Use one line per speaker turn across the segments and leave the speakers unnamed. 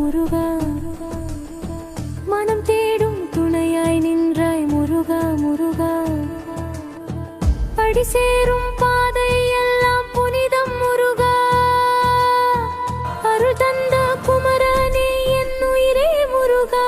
முருகா மனம் தேடும் துணையாய் நின்றாய் முருகா முருகா படி சேரும் பாதை எல்லாம் புனிதம் முருகா அருள் தந்த குமரனே என் உயிரே முருகா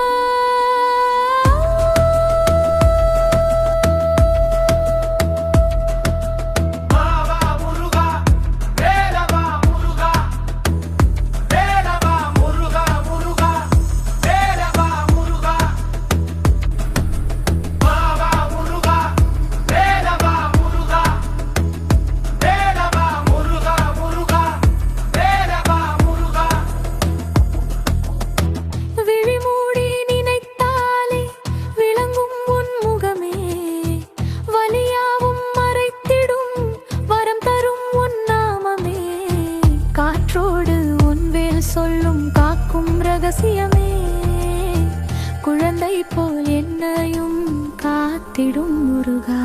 சொல்லும் காக்கும் ரகசியமே குழந்தை போல் என்னையும் காத்திடும் முருகா.